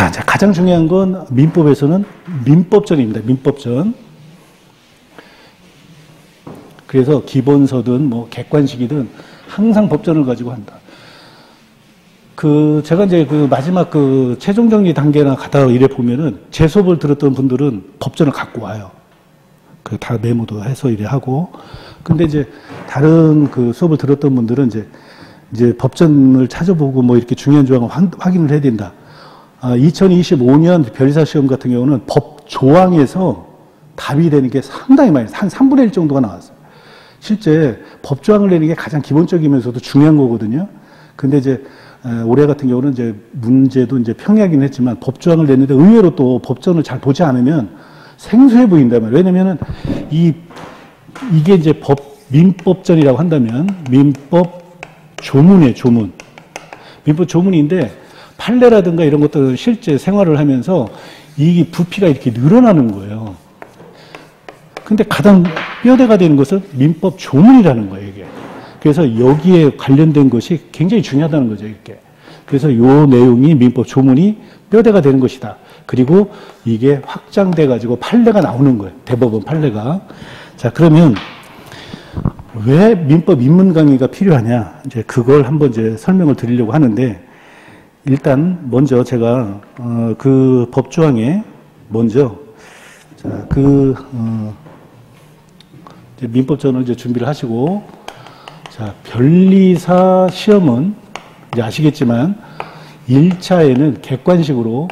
자, 이제 가장 중요한 건 민법에서는 민법전입니다. 민법전. 그래서 기본서든 뭐 객관식이든 항상 법전을 가지고 한다. 제가 이제 마지막 최종 정리 단계나 가다가 이래 보면은 제 수업을 들었던 분들은 법전을 갖고 와요. 다 메모도 해서 이래 하고. 근데 이제 다른 수업을 들었던 분들은 이제 법전을 찾아보고 뭐 이렇게 중요한 조항을 확인을 해야 된다. 2025년 변리사 시험 같은 경우는 법 조항에서 답이 되는 게 상당히 많이, 한 3분의 1 정도가 나왔어요. 실제 법 조항을 내는 게 가장 기본적이면서도 중요한 거거든요. 근데 이제 올해 같은 경우는 이제 문제도 이제 평이하긴 했지만 법 조항을 냈는데 의외로 또 법전을 잘 보지 않으면 생소해 보인단 말이에요. 왜냐면은 이게 이제 민법전이라고 한다면 민법 조문이에요, 조문. 민법 조문인데 판례라든가 이런 것들 실제 생활을 하면서 이 부피가 이렇게 늘어나는 거예요. 근데 가장 뼈대가 되는 것은 민법 조문이라는 거예요, 이게. 그래서 여기에 관련된 것이 굉장히 중요하다는 거죠, 이렇게. 그래서 요 내용이 민법 조문이 뼈대가 되는 것이다. 그리고 이게 확장돼 가지고 판례가 나오는 거예요. 대법원 판례가. 자, 그러면 왜 민법 입문 강의가 필요하냐? 이제 그걸 한번 이제 설명을 드리려고 하는데, 일단 먼저 제가 그 법조항에 먼저 자, 이제 민법전을 이제 준비를 하시고, 자, 변리사 시험은 이제 아시겠지만 1차에는 객관식으로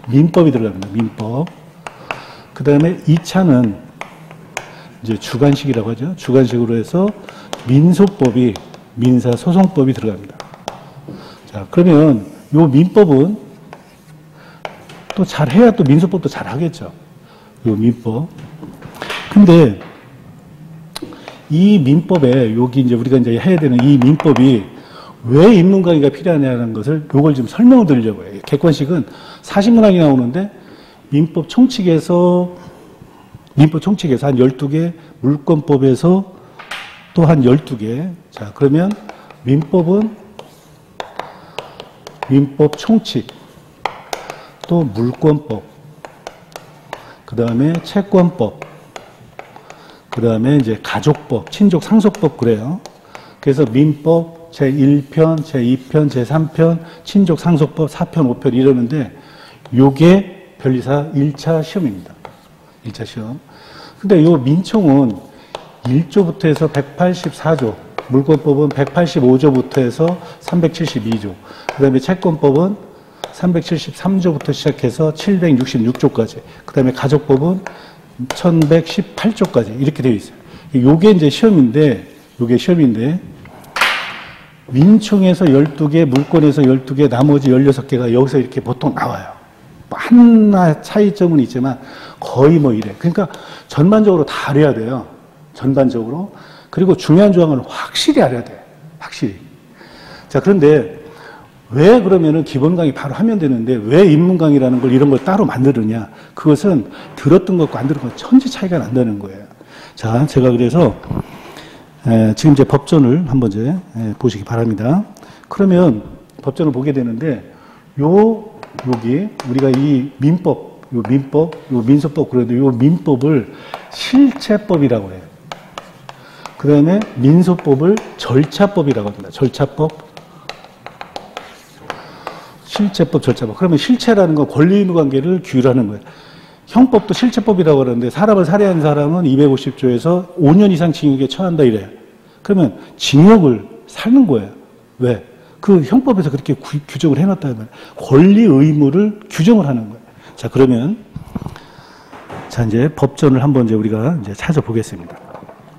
민법이 들어갑니다. 민법. 그 다음에 2차는 이제 주관식이라고 하죠. 주관식으로 해서 민소법이, 민사소송법이 들어갑니다. 자, 그러면 요 민법은 또 잘해야 또 민소법도 잘하겠죠. 요 민법. 근데 이 민법에 여기 이제 우리가 이제 해야 되는 이 민법이 왜 입문 강의가 필요하냐는 것을 요걸 좀 설명을 드리려고 해요. 객관식은 40문항이 나오는데 민법 총칙에서 한 12개, 물권법에서 또 한 12개. 자, 그러면 민법은 민법 총칙, 또 물권법, 그 다음에 채권법, 그 다음에 이제 가족법, 친족 상속법 그래요. 그래서 민법 제1편, 제2편, 제3편, 친족 상속법 4편, 5편 이러는데 요게 변리사 1차 시험입니다. 1차 시험. 근데 요 민총은 1조부터 해서 184조, 물권법은 185조부터 해서 372조, 그 다음에 채권법은 373조부터 시작해서 766조까지, 그 다음에 가족법은 1118조까지 이렇게 되어 있어요. 요게 이제 시험인데, 민총에서 12개, 물권에서 12개, 나머지 16개가 여기서 이렇게 보통 나와요. 하나 차이점은 있지만 거의 뭐 이래. 그러니까 전반적으로 다 알아야 돼요. 전반적으로. 그리고 중요한 조항을 확실히 알아야 돼요. 확실히. 자, 그런데 왜 그러면은 기본 강의 바로 하면 되는데 왜 입문 강의라는 걸 이런 걸 따로 만드느냐. 그것은 들었던 것과 안 들은 것 천지 차이가 난다는 거예요. 자, 제가 그래서 지금 이제 법전을 한번 이제 보시기 바랍니다. 그러면 법전을 보게 되는데 여기 우리가 이 민법, 요 민소법 그래도 요 민법을 실체법이라고 해요. 그 다음에 민소법을 절차법이라고 합니다. 절차법, 실체법, 절차법. 그러면 실체라는 건 권리 의무 관계를 규율하는 거예요. 형법도 실체법이라고 하는데 사람을 살해한 사람은 250조에서 5년 이상 징역에 처한다 이래요. 그러면 징역을 살는 거예요. 왜? 그 형법에서 그렇게 규정을 해놨다면 권리 의무를 규정을 하는 거예요. 자, 그러면 자 이제 법전을 한번 이제 우리가 이제 찾아보겠습니다.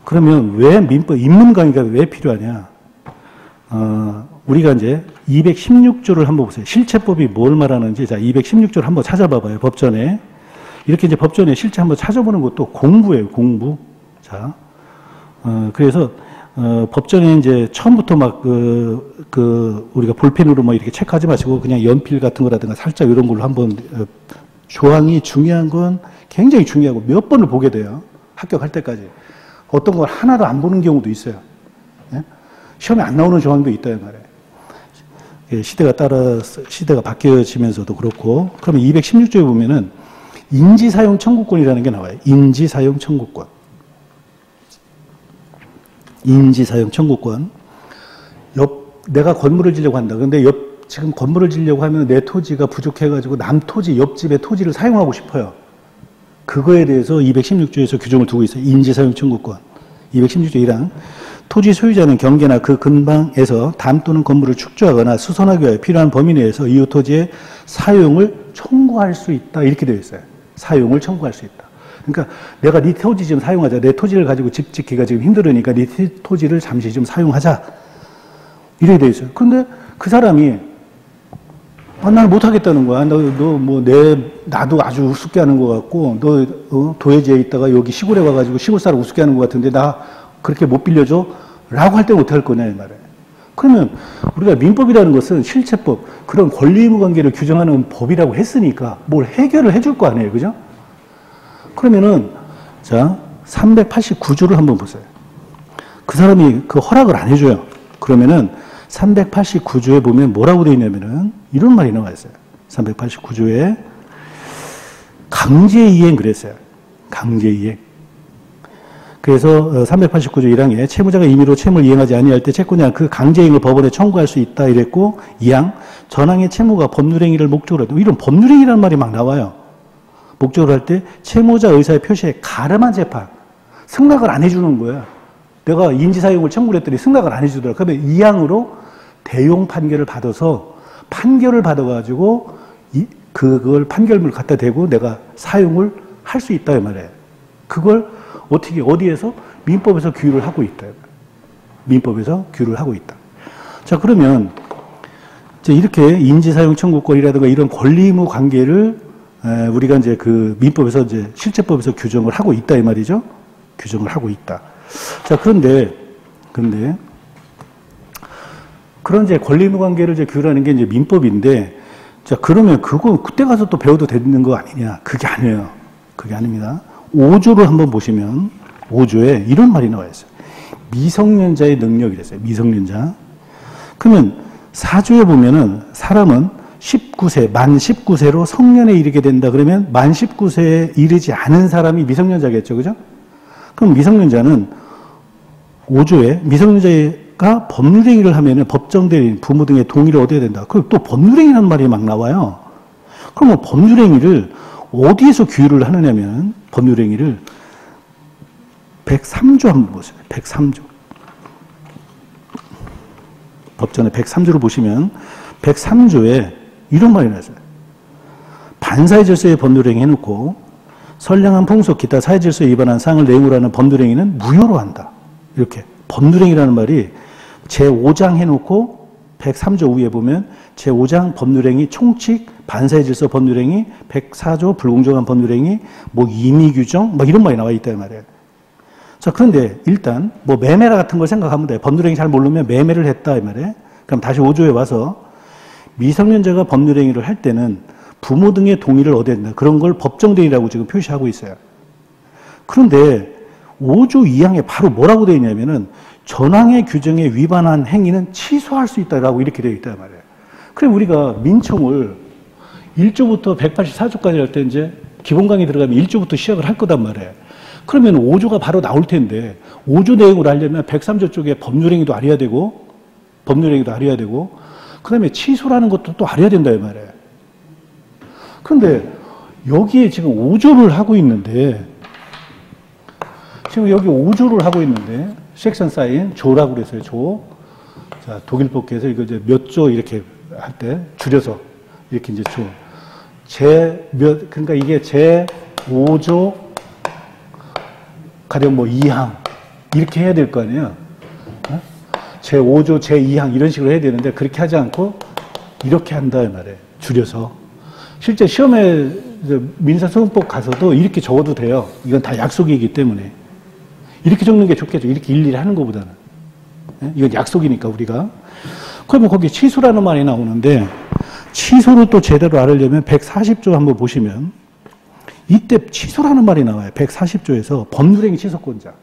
그러면 왜 민법 입문 강의가 왜 필요하냐? 우리가 이제 216조를 한번 보세요. 실체법이 뭘 말하는지. 자, 216조를 한번 찾아봐봐요. 법전에. 이렇게 이제 법전에 실체 한번 찾아보는 것도 공부예요, 공부. 자, 그래서, 법전에 이제 처음부터 막 우리가 볼펜으로 뭐 이렇게 체크하지 마시고 그냥 연필 같은 거라든가 살짝 이런 걸로 한번, 조항이 중요한 건 굉장히 중요하고 몇 번을 보게 돼요. 합격할 때까지. 어떤 걸 하나도 안 보는 경우도 있어요. 예? 시험에 안 나오는 조항도 있다, 이 말이에요. 시대가 바뀌어지면서도 그렇고, 그러면 216조에 보면은 인지사용 청구권이라는 게 나와요. 인지사용 청구권. 인지사용 청구권. 내가 건물을 지려고 한다. 근데 지금 건물을 지려고 하면 내 토지가 부족해가지고 남 토지, 옆집의 토지를 사용하고 싶어요. 그거에 대해서 216조에서 규정을 두고 있어요. 인지사용 청구권. 216조 1항. 토지 소유자는 경계나 그 근방에서 담 또는 건물을 축조하거나 수선하기 위하여 필요한 범위 내에서 이웃 토지의 사용을 청구할 수 있다. 이렇게 되어 있어요. 사용을 청구할 수 있다. 그러니까 내가 네 토지 좀 사용하자. 내 토지를 가지고 집 짓기가 지금 힘들으니까 네 토지를 잠시 좀 사용하자. 이렇게 되어 있어요. 근데 그 사람이 나는 못하겠다는 거야. 나도 아주 우습게 하는 것 같고, 도예지에 있다가 여기 시골에 와가지고 시골 사람 우습게 하는 것 같은데, 나 그렇게 못 빌려줘? 라고 할 때 못할 거냐, 이 말이에요. 그러면 우리가 민법이라는 것은 실체법, 그런 권리 의무 관계를 규정하는 법이라고 했으니까 뭘 해결을 해줄 거 아니에요. 그죠? 그러면은, 자, 389조를 한번 보세요. 그 사람이 그 허락을 안 해줘요. 그러면은, 389조에 보면 뭐라고 되어 있냐면은 이런 말이 나와 있어요. 389조에 강제이행 그랬어요. 강제이행. 그래서 389조 1항에 채무자가 임의로 채무를 이행하지 아니할 때 채권자는 그 강제이행을 법원에 청구할 수 있다 이랬고, 2항 전항의 채무가 법률행위를 목적으로 해도 이런 법률행위라는 말이 막 나와요. 목적으로 할 때 채무자 의사의 표시에 가름한 재판, 승낙을 안 해주는 거야. 내가 인지사용을 청구를 했더니 승낙을 안 해주더라. 그러면 2항으로 대용 판결을 받아서 판결을 받아가지고 그걸 판결문을 갖다 대고 내가 사용을 할 수 있다 이 말이에요. 그걸 어디에서? 민법에서 규율을 하고 있다. 민법에서 규율을 하고 있다. 자, 그러면 이제 이렇게 인지사용 청구권이라든가 이런 권리 의무 관계를 우리가 이제 그 민법에서 이제 실체법에서 규정을 하고 있다 이 말이죠. 규정을 하고 있다. 자, 그런데 그런 이제 권리 의무 관계를 이제 규율하는 게 이제 민법인데, 자, 그러면 그거 그때 가서 또 배워도 되는 거 아니냐? 그게 아니에요. 그게 아닙니다. 5조를 한번 보시면 5조에 이런 말이 나와 있어요. 미성년자의 능력이랬어요. 미성년자. 그러면 4조에 보면은 사람은 19세, 만 19세로 성년에 이르게 된다. 그러면 만 19세에 이르지 않은 사람이 미성년자겠죠. 그죠? 그럼 미성년자는 5조에 미성년자가 법률행위를 하면은 법정대리인, 부모 등의 동의를 얻어야 된다. 그럼 또 법률행위라는 말이 막 나와요. 그러면 법률행위를 어디에서 규율을 하느냐면 법률행위를 103조 한번 보세요. 103조. 법전의 103조를 보시면 103조에 이런 말이 나와요. 반사회 질서의 법률행위 해놓고 선량한 풍속 기타 사회질서에 위반한 사항을 내용으로 하는 법률행위는 무효로 한다. 이렇게 법률행위라는 말이 제5장 해놓고 103조 위에 보면 제5장 법률행위 총칙 반사회 질서 법률행위 104조 불공정한 법률행위 뭐 임의규정 뭐 이런 말이 나와 있다 이 말이에요. 자, 그런데 일단 뭐 매매 같은 걸 생각하면 돼. 법률행위 잘 모르면 매매를 했다 이 말이에요. 그럼 다시 5조에 와서 미성년자가 법률행위를 할 때는 부모 등의 동의를 얻어야 된다. 그런 걸 법정대리라고 지금 표시하고 있어요. 그런데 5조 2항에 바로 뭐라고 되어 있냐면은 전항의 규정에 위반한 행위는 취소할 수 있다라고 이렇게 되어 있단 말이에요. 그럼 우리가 민청을 1조부터 184조까지 할 때 이제 기본 강의 들어가면 1조부터 시작을 할 거단 말이에요. 그러면 5조가 바로 나올 텐데 5조 내용으로 하려면 103조 쪽에 법률행위도 알아야 되고 그 다음에 취소라는 것도 또 알아야 된다 이 말이에요. 그런데 여기에 지금 5조를 하고 있는데 지금 여기 5조를 하고 있는데 섹션 사인 조라고 그랬어요. 조. 자, 독일법계에서 이거 이제 몇 조 이렇게 할 때 줄여서 이렇게 이제 조. 그러니까 이게 제 5조 가령 뭐 2항 이렇게 해야 될 거 아니에요. 어? 제 5조 제 2항 이런 식으로 해야 되는데 그렇게 하지 않고 이렇게 한다 이 말이에요. 줄여서. 실제 시험에 민사소송법 가서도 이렇게 적어도 돼요. 이건 다 약속이기 때문에. 이렇게 적는 게 좋겠죠. 이렇게 일일이 하는 것보다는. 이건 약속이니까 우리가. 그러면 거기 취소라는 말이 나오는데 취소를 또 제대로 알으려면 140조 한번 보시면 이때 취소라는 말이 나와요. 140조에서 법률행위 취소권자.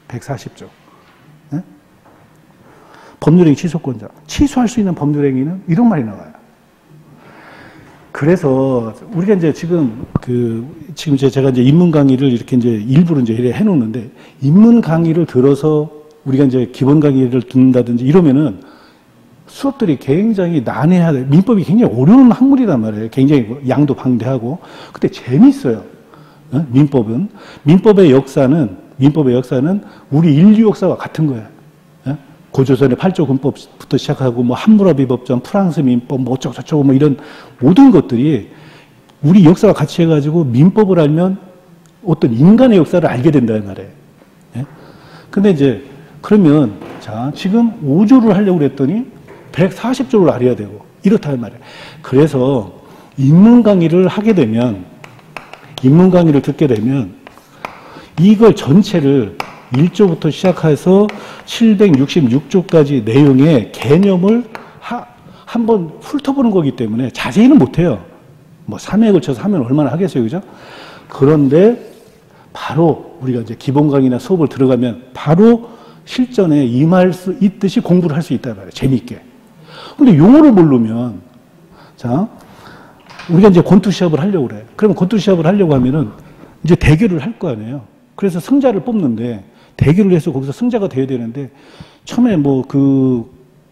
140조. 법률행위 취소권자. 취소할 수 있는 법률행위는 이런 말이 나와요. 그래서 우리가 이제 지금 제가 이제 입문 강의를 이렇게 이제 일부러 이제 이래 해놓는데, 입문 강의를 들어서 우리가 이제 기본 강의를 듣는다든지 이러면은 수업들이 굉장히 난해하다. 민법이 굉장히 어려운 학문이란 말이에요. 굉장히 양도 방대하고. 근데 재밌어요. 민법은. 민법의 역사는 우리 인류 역사와 같은 거예요. 고조선의 8조 군법부터 시작하고, 뭐, 함무라비 법전, 프랑스 민법, 뭐, 어쩌고저쩌고, 뭐, 이런 모든 것들이 우리 역사와 같이 해가지고 민법을 알면 어떤 인간의 역사를 알게 된다는 말이에요. 근데 이제, 그러면, 자, 지금 5조를 하려고 그랬더니 140조를 알아야 되고, 이렇다는 말이에요. 그래서, 입문 강의를 듣게 되면, 이걸 전체를 1조부터 시작해서 766조까지 내용의 개념을 한번 훑어보는 거기 때문에 자세히는 못해요. 뭐 3회에 걸쳐서 하면 얼마나 하겠어요. 그죠? 그런데 바로 우리가 이제 기본 강의나 수업을 들어가면 바로 실전에 임할 수 있듯이 공부를 할 수 있다는 말이에요. 재미있게. 근데 용어를 모르면, 자, 우리가 이제 권투 시합을 하려고 그래. 그러면 권투 시합을 하려고 하면은 이제 대결을 할 거 아니에요. 그래서 승자를 뽑는데, 대결을 해서 거기서 승자가 돼야 되는데, 처음에 뭐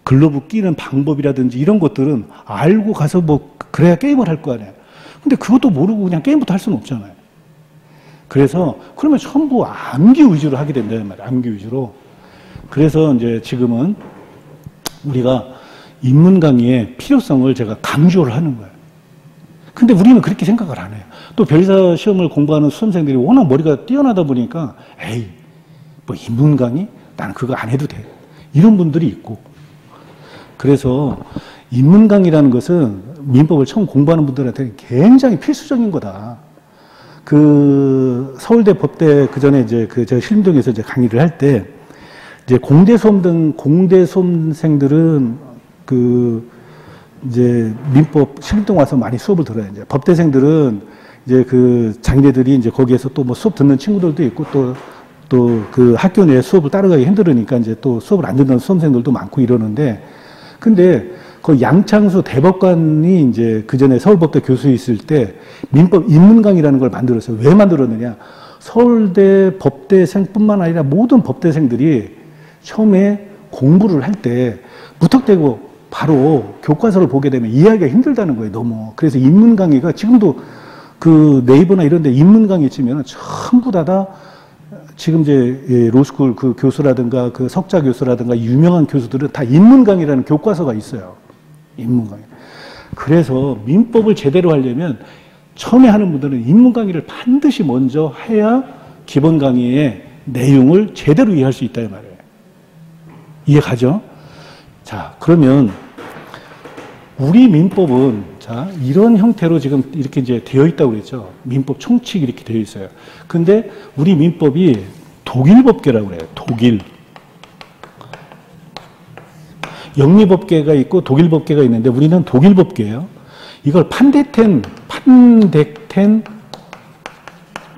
글러브 끼는 방법이라든지 이런 것들은 알고 가서 뭐 그래야 게임을 할 거 아니에요. 근데 그것도 모르고 그냥 게임부터 할 수는 없잖아요. 그래서 그러면 전부 암기 위주로 하게 된다는 말이에요. 암기 위주로. 그래서 이제 지금은 우리가 입문 강의의 필요성을 제가 강조를 하는 거예요. 근데 우리는 그렇게 생각을 안 해요. 또 변리사 시험을 공부하는 수험생들이 워낙 머리가 뛰어나다 보니까, 에이, 뭐 입문 강의? 나는 그거 안 해도 돼. 이런 분들이 있고. 그래서 입문 강의라는 것은 민법을 처음 공부하는 분들한테 굉장히 필수적인 거다. 서울대 법대 그 전에 이제 제가 신림동에서 이제 강의를 할 때, 이제 공대 수험생들은 이제 민법 신림동 와서 많이 수업을 들어요. 이제 법대생들은 이제 자기네들이 이제 거기에서 또 뭐 수업 듣는 친구들도 있고, 또 그 학교 내 수업을 따라가기 힘들으니까 이제 또 수업을 안 듣는 수험생들도 많고 이러는데, 근데 그 양창수 대법관이 이제 그 전에 서울법대 교수 있을 때 민법 입문 강의라는 걸 만들었어요. 왜 만들었느냐? 서울대 법대생뿐만 아니라 모든 법대생들이 처음에 공부를 할 때 무턱대고 바로 교과서를 보게 되면 이해하기가 힘들다는 거예요, 너무. 그래서 입문 강의가 지금도 네이버나 이런 데 입문 강의 치면은 전부 다 지금 이제 로스쿨 교수라든가 석자 교수라든가 유명한 교수들은 다 입문 강의라는 교과서가 있어요. 입문 강의. 그래서 민법을 제대로 하려면 처음에 하는 분들은 입문 강의를 반드시 먼저 해야 기본 강의의 내용을 제대로 이해할 수 있다 이 말이에요. 이해 가죠? 자, 그러면 우리 민법은 자, 이런 형태로 지금 이렇게 이제 되어 있다고 그랬죠. 민법 총칙이 이렇게 되어 있어요. 근데 우리 민법이 독일법계라고 그래요. 독일. 영미법계가 있고 독일법계가 있는데 우리는 독일법계예요. 이걸 판덱텐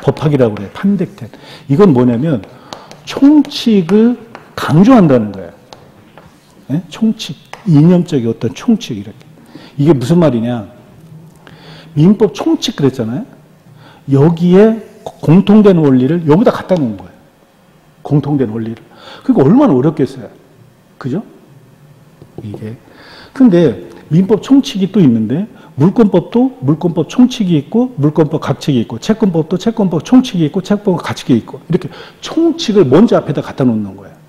법학이라고 그래요. 판덱텐. 이건 뭐냐면 총칙을 강조한다는 거예요. 네? 총칙. 이념적인 어떤 총칙 이렇게. 이게 무슨 말이냐? 민법 총칙 그랬잖아요. 여기에 공통된 원리를 여기다 갖다 놓은 거예요. 공통된 원리를. 그러니까 얼마나 어렵겠어요. 그죠? 이게. 근데 민법 총칙이 또 있는데 물권법도 물권법 총칙이 있고 물권법 각칙이 있고 채권법도 채권법 총칙이 있고 채권법 각칙이 있고 이렇게 총칙을 먼저 앞에다 갖다 놓는 거예요.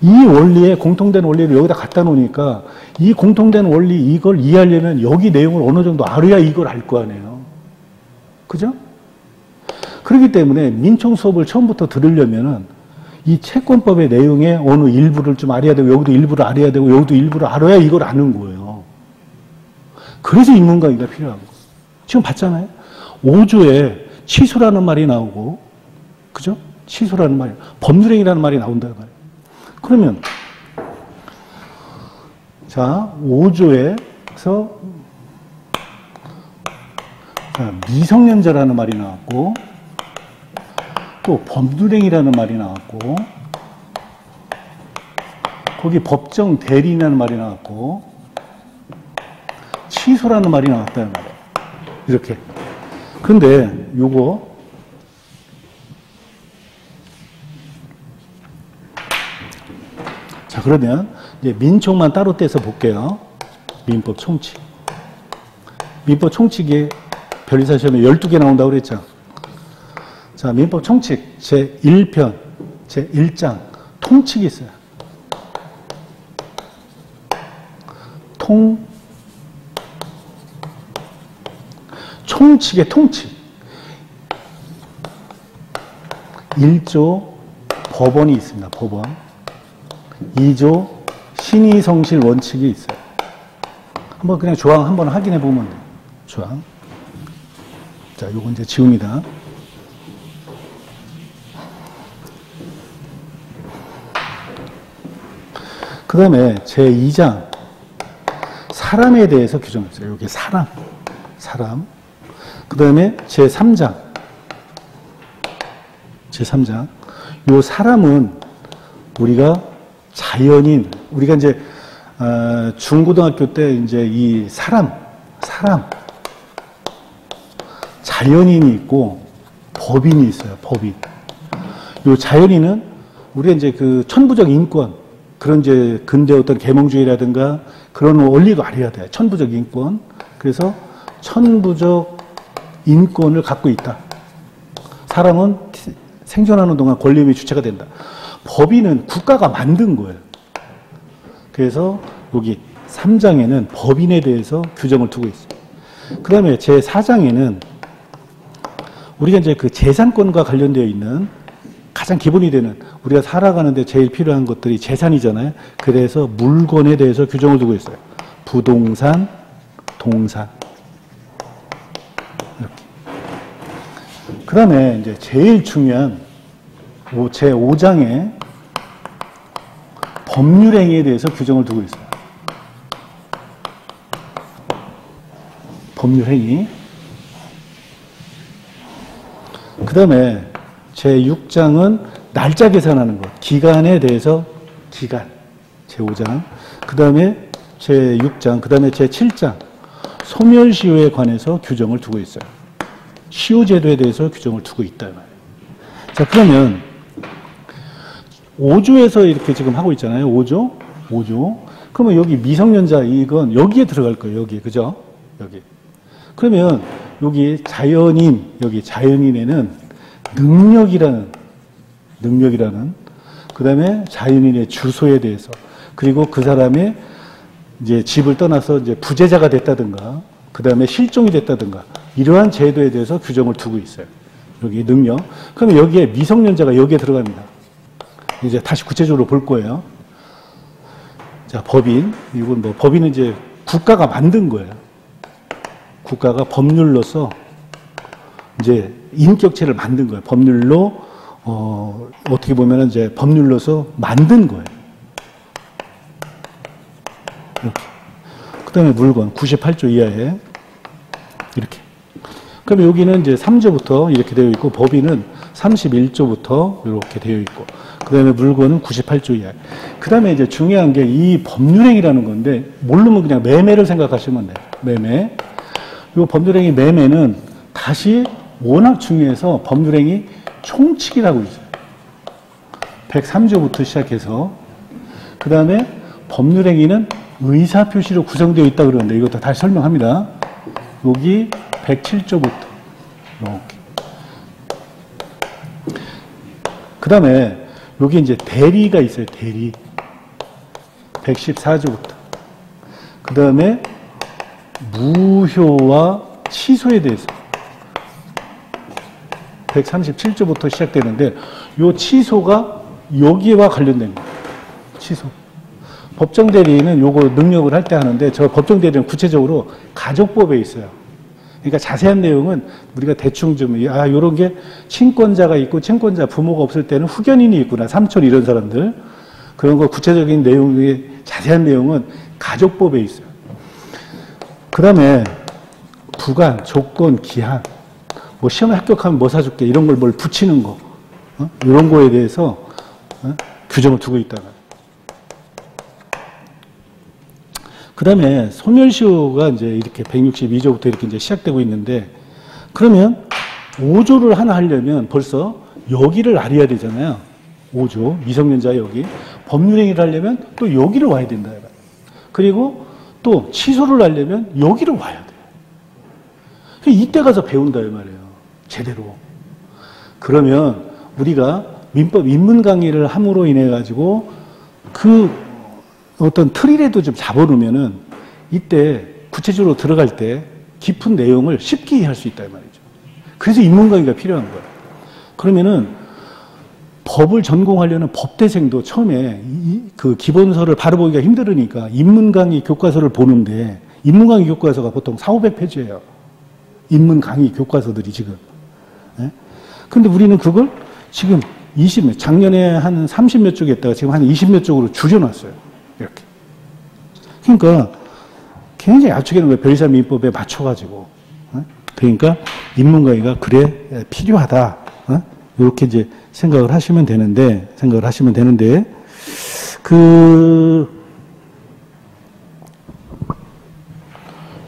이 원리에 공통된 원리를 여기다 갖다 놓으니까 이 공통된 원리 이걸 이해하려면 여기 내용을 어느 정도 알아야 이걸 알 거 아니에요. 그죠? 그렇기 때문에 민총 수업을 처음부터 들으려면은 이 채권법의 내용의 어느 일부를 좀 알아야 되고 여기도 일부를 알아야 되고 여기도 일부를 알아야 이걸 아는 거예요. 그래서 입문 강의가 필요한 거예요. 지금 봤잖아요. 5조에 취소라는 말이 나오고 그죠? 취소라는 말이 법률행위라는 말이 나온단 말이에요. 그러면 자 5조에서 미성년자라는 말이 나왔고 또 법률행위라는 말이 나왔고 거기 법정 대리라는 말이 나왔고 취소라는 말이 나왔다는 말이에요. 이렇게. 근데 요거 자, 그러면 이제 민총만 따로 떼서 볼게요. 민법 총칙. 민법 총칙에 변리사 시험에 12개 나온다고 그랬죠. 자, 민법 총칙 제1편, 제1장 통칙이 있어요. 총칙의 통칙. 1조 법원이 있습니다. 법원. 2조 신의성실 원칙이 있어요. 한번 그냥 조항 한번 확인해 보면 돼요. 조항. 자, 요건 이제 지웁니다. 그 다음에 제2장 사람에 대해서 규정했어요. 여기 사람. 그 다음에 제3장 요 사람은 우리가 자연인, 우리가 이제 중고등학교 때 이제 이 사람 자연인이 있고 법인이 있어요. 법인. 요 자연인은 우리가 이제 그 천부적 인권, 그런 이제 근대 어떤 계몽주의라든가 그런 원리도 알아야 돼요. 천부적 인권. 그래서 천부적 인권을 갖고 있다. 사람은 생존하는 동안 권리의 주체가 된다. 법인은 국가가 만든 거예요. 그래서 여기 3장에는 법인에 대해서 규정을 두고 있어요. 그 다음에 제4장에는 우리가 이제 그 재산권과 관련되어 있는 가장 기본이 되는 우리가 살아가는데 제일 필요한 것들이 재산이잖아요. 그래서 물건에 대해서 규정을 두고 있어요. 부동산, 동산. 이렇게. 그 다음에 이제 제일 중요한 제5장에 법률행위에 대해서 규정을 두고 있어요. 법률행위. 그 다음에 제6장은 날짜 계산하는 것, 기간에 대해서 기간, 제5장. 그 다음에 제6장, 그 다음에 제7장, 소멸시효에 관해서 규정을 두고 있어요. 시효제도에 대해서 규정을 두고 있다. 자, 그러면 5조에서 이렇게 지금 하고 있잖아요. 5조. 그러면 여기 미성년자 이건 여기에 들어갈 거예요. 여기. 그죠? 여기. 그러면 여기 자연인, 여기 자연인에는 능력이라는 그 다음에 자연인의 주소에 대해서 그리고 그 사람의 이제 집을 떠나서 이제 부재자가 됐다든가 그 다음에 실종이 됐다든가 이러한 제도에 대해서 규정을 두고 있어요. 여기 능력. 그러면 여기에 미성년자가 여기에 들어갑니다. 이제 다시 구체적으로 볼 거예요. 자, 법인. 이건 뭐 법인은 이제 국가가 만든 거예요. 국가가 법률로서 이제 인격체를 만든 거예요. 법률로 어떻게 보면은 이제 법률로서 만든 거예요. 이렇게. 그다음에 물건 98조 이하에 이렇게. 그럼 여기는 이제 3조부터 이렇게 되어 있고 법인은 31조부터 이렇게 되어 있고 그다음에 물건은 98조 이하. 그다음에 이제 중요한 게 이 법률행위라는 건데 모르면 그냥 매매를 생각하시면 돼요. 매매. 이 법률행위 매매는 다시 워낙 중요해서 법률행위 총칙이라고 있어요. 103조부터 시작해서 그 다음에 법률행위는 의사표시로 구성되어 있다고 그러는데 이것도 다시 설명합니다. 여기 107조부터 이렇게. 그 다음에 여기 이제 대리가 있어요. 대리. 114조부터. 그 다음에 무효와 취소에 대해서 137조부터 시작되는데 이 취소가 여기와 관련된 거예요. 취소. 법정 대리는 요거 능력을 할 때 하는데 저 법정 대리는 구체적으로 가족법에 있어요. 그러니까 자세한 내용은 우리가 대충 좀 요런 게 친권자가 있고 친권자 부모가 없을 때는 후견인이 있구나. 삼촌 이런 사람들. 그런 거 구체적인 내용의 자세한 내용은 가족법에 있어요. 그다음에 부관, 조건, 기한. 뭐 시험에 합격하면 뭐 사줄게 이런 걸 뭘 붙이는 거 이런 거에 대해서 규정을 두고 있다는. 그 다음에 소멸시효가 이제 이렇게 162조부터 이렇게 이제 시작되고 있는데, 그러면 5조를 하나 하려면 벌써 여기를 알아야 되잖아요. 5조, 미성년자 여기. 법률행위를 하려면 또 여기를 와야 된다. 그리고 또 취소를 하려면 여기를 와야 돼요. 이때 가서 배운다, 이 말이에요. 제대로. 그러면 우리가 민법 입문 강의를 함으로 인해 가지고 그 어떤 틀이라도 좀 잡아놓으면은 이때 구체적으로 들어갈 때 깊은 내용을 쉽게 이해할 수 있다, 이 말이죠. 그래서 입문 강의가 필요한 거예요. 그러면은 법을 전공하려는 법대생도 처음에 그 기본서를 바로 보기가 힘들으니까 입문 강의 교과서를 보는데, 입문 강의 교과서가 보통 400~500페이지예요. 입문 강의 교과서들이 지금. 예? 근데 우리는 그걸 지금 작년에 한 30몇 쪽 했다가 지금 한 20몇 쪽으로 줄여놨어요. 이렇게. 그러니까 굉장히 압축해놓은 거예요. 별사 민법에 맞춰가지고. 그러니까 입문 강의가 그래 필요하다. 이렇게 이제 생각을 하시면 되는데,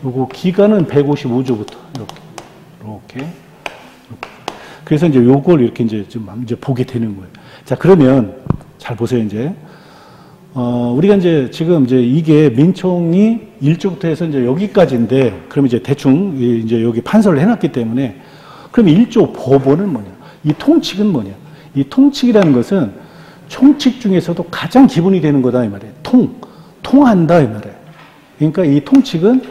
요거 기간은 155조부터 이렇게. 그래서 이제 요걸 이렇게 이제 좀 이제 보게 되는 거예요. 자, 그러면 잘 보세요, 이제. 우리가 이제 지금 이제 이게 민총이 1조부터 해서 이제 여기까지인데, 그럼 이제 대충 이제 여기 판서를 해놨기 때문에, 그럼 1조 법원은 뭐냐? 이 통칙은 뭐냐? 이 통칙이라는 것은 총칙 중에서도 가장 기본이 되는 거다, 이 말이에요. 통한다, 이 말이에요. 그러니까 이 통칙은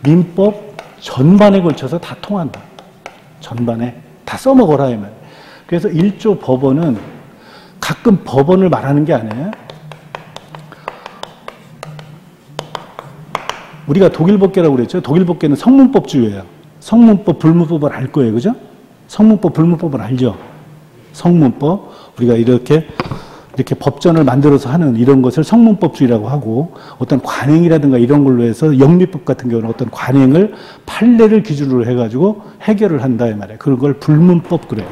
민법 전반에 걸쳐서 다 통한다. 전반에. 다 써먹어라, 이 말이에요. 그래서 1조 법원은 가끔 법원을 말하는 게 아니에요. 우리가 독일법계라고 그랬죠. 독일법계는 성문법주의예요. 성문법, 불문법을 알 거예요. 그죠? 성문법, 불문법을 알죠. 성문법, 우리가 이렇게 법전을 만들어서 하는 이런 것을 성문법주의라고 하고, 어떤 관행이라든가 이런 걸로 해서 영미법 같은 경우는 어떤 관행을 판례를 기준으로 해가지고 해결을 한다, 이 말이에요. 그런 걸 불문법 그래요.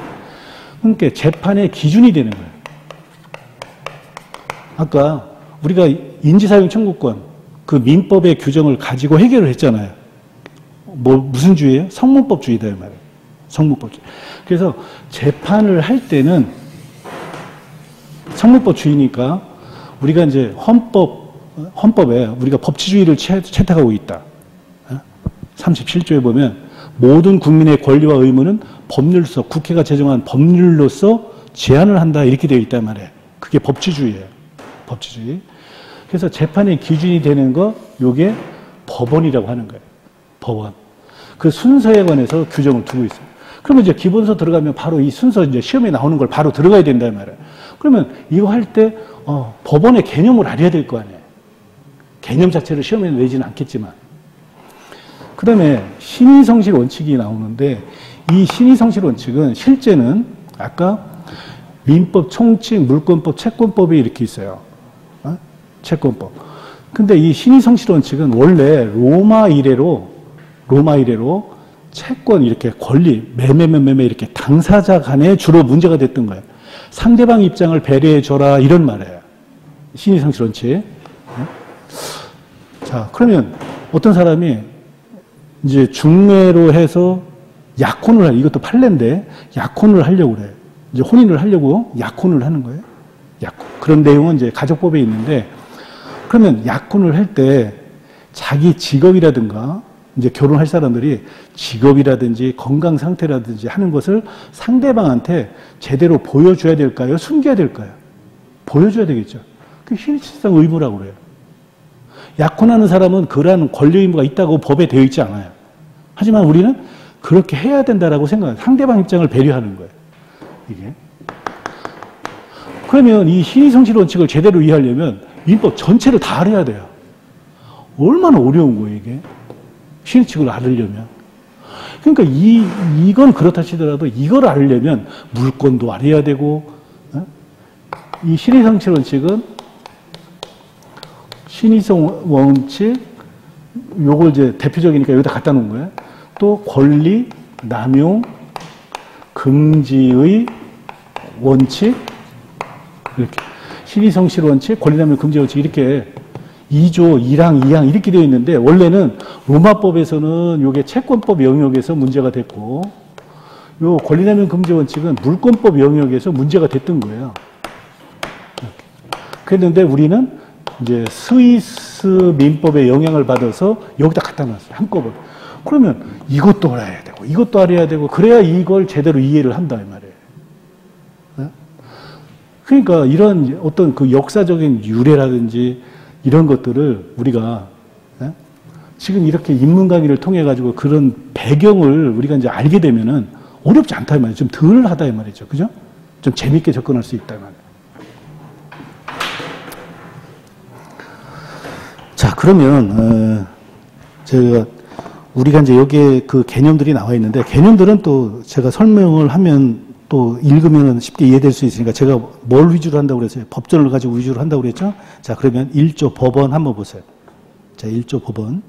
그러니까 재판의 기준이 되는 거예요. 아까 우리가 인지사용 청구권, 그 민법의 규정을 가지고 해결을 했잖아요. 무슨 주의예요? 성문법주의다, 이 말이에요. 성문법주의. 그래서 재판을 할 때는 성문법주의니까 우리가 이제 헌법에 우리가 법치주의를 채택하고 있다. 37조에 보면 모든 국민의 권리와 의무는 법률서, 국회가 제정한 법률로서 제한을 한다, 이렇게 되어 있단 말이에요. 그게 법치주의예요. 법치주의. 그래서 재판의 기준이 되는 거, 요게 법원이라고 하는 거예요. 법원. 그 순서에 관해서 규정을 두고 있어요. 그러면 이제 기본서 들어가면 바로 이 순서, 이제 시험에 나오는 걸 바로 들어가야 된단 말이에요. 그러면 이거 할 때 법원의 개념을 알아야 될 거 아니에요. 개념 자체를 시험에 내지는 않겠지만. 그 다음에 신의성실 원칙이 나오는데, 이 신의성실 원칙은 실제는 아까 민법, 총칙, 물권법, 채권법이 이렇게 있어요. 채권법. 근데 이 신의성실 원칙은 원래 로마 이래로 채권, 이렇게 권리, 매매 이렇게 당사자 간에 주로 문제가 됐던 거예요. 상대방 입장을 배려해줘라, 이런 말이에요. 신의성실 원칙. 자, 그러면 어떤 사람이 이제 중매로 해서 약혼을 이것도 판례인데, 약혼을 하려고 그래요. 이제 혼인을 하려고 약혼을 하는 거예요. 약혼. 그런 내용은 이제 가족법에 있는데, 그러면 약혼을 할 때 자기 직업이라든가, 이제 결혼할 사람들이 직업이라든지 건강 상태라든지 하는 것을 상대방한테 제대로 보여줘야 될까요? 숨겨야 될까요? 보여줘야 되겠죠. 그게 실질상 의무라고 그래요. 약혼하는 사람은 그러한 권리 의무가 있다고 법에 되어 있지 않아요. 하지만 우리는 그렇게 해야 된다라고 생각해요. 상대방 입장을 배려하는 거예요. 이게. 그러면 이 신의성실 원칙을 제대로 이해하려면 민법 전체를 다 알아야 돼요. 얼마나 어려운 거예요, 이게. 신의칙을 알으려면. 그러니까 이건 그렇다 치더라도 이걸 알으려면 물권도 알아야 되고, 이 신의성실 원칙은 신의성 원칙, 요걸 이제 대표적이니까 여기다 갖다 놓은 거예요. 또 권리, 남용, 금지의 원칙, 이렇게. 신의성실 원칙, 권리, 남용, 금지 원칙, 이렇게 2조 1항 2항 이렇게 되어 있는데 원래는 로마법에서는 이게 채권법 영역에서 문제가 됐고 요 권리남용 금지 원칙은 물권법 영역에서 문제가 됐던 거예요. 그랬는데 우리는 이제 스위스 민법의 영향을 받아서 여기다 갖다 놨어요. 한꺼번에. 그러면 이것도 알아야 되고 이것도 알아야 되고 그래야 이걸 제대로 이해를 한다 이 말이에요. 그러니까 이런 어떤 그 역사적인 유래라든지 이런 것들을 우리가 지금 이렇게 인문 강의를 통해 가지고 그런 배경을 우리가 이제 알게 되면은 어렵지 않다 이 말이에요. 좀 덜 하다 이 말이죠. 그죠? 좀 재밌게 접근할 수 있다 이 말이에요. 자, 그러면 제가 우리가 이제 여기에 그 개념들이 나와 있는데 개념들은 또 제가 설명을 하면 또 읽으면 쉽게 이해될 수 있으니까 제가 뭘 위주로 한다고 그랬어요? 법전을 가지고 위주로 한다고 그랬죠? 자, 그러면 1조 법원 한번 보세요. 자, 1조 법원.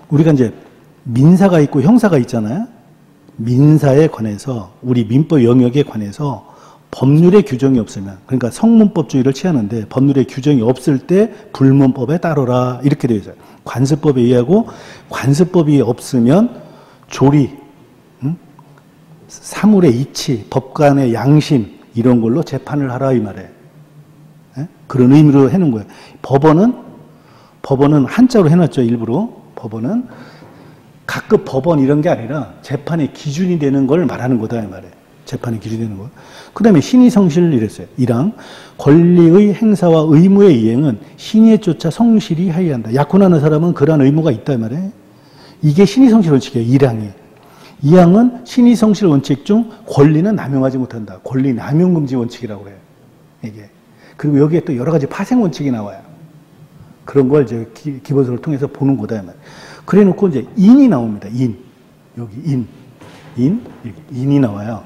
우리가 이제 민사가 있고 형사가 있잖아요. 민사에 관해서 우리 민법 영역에 관해서 법률의 규정이 없으면 그러니까 성문법주의를 취하는데 법률의 규정이 없을 때 불문법에 따르라 이렇게 되어 있어요. 관습법에 의하고 관습법이 없으면 조리, 사물의 이치, 법관의 양심 이런 걸로 재판을 하라 이 말이에요. 그런 의미로 해놓은 거예요. 법원은 한자로 해놨죠. 일부러. 법원은 각급 법원 이런 게 아니라 재판의 기준이 되는 걸 말하는 거다 이 말이에요. 재판의 기준이 되는 거. 그 다음에 신의성실 이랬어요. 1항 권리의 행사와 의무의 이행은 신의에 쫓아 성실히 하여야 한다. 약혼하는 사람은 그러한 의무가 있다 이 말이에요. 이게 신의성실 원칙이에요. 1항이. 2항은 신의성실 원칙 중 권리는 남용하지 못한다. 권리 남용 금지 원칙이라고 해요. 이게. 그리고 여기에 또 여러 가지 파생 원칙이 나와요. 그런 걸 이제 기본서를 통해서 보는 거다 이 말이에요. 그래 놓고 이제 인이 나옵니다. 인. 여기 인이 나와요.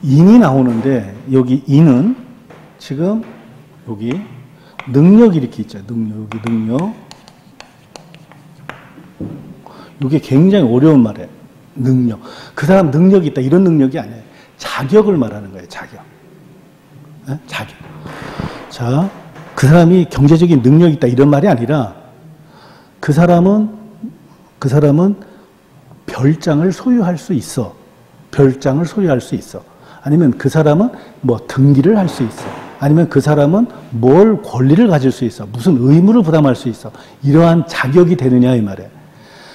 인이 나오는데 여기 인은 지금 여기 능력이 이렇게 있죠. 능력. 이게 굉장히 어려운 말이에요. 능력. 그 사람 능력이 있다. 이런 능력이 아니에요. 자격을 말하는 거예요. 자격. 자격. 자, 그 사람이 경제적인 능력이 있다. 이런 말이 아니라 그 사람은 별장을 소유할 수 있어. 별장을 소유할 수 있어. 아니면 그 사람은 뭐 등기를 할 수 있어. 아니면 그 사람은 뭘 권리를 가질 수 있어. 무슨 의무를 부담할 수 있어. 이러한 자격이 되느냐 이 말이에요.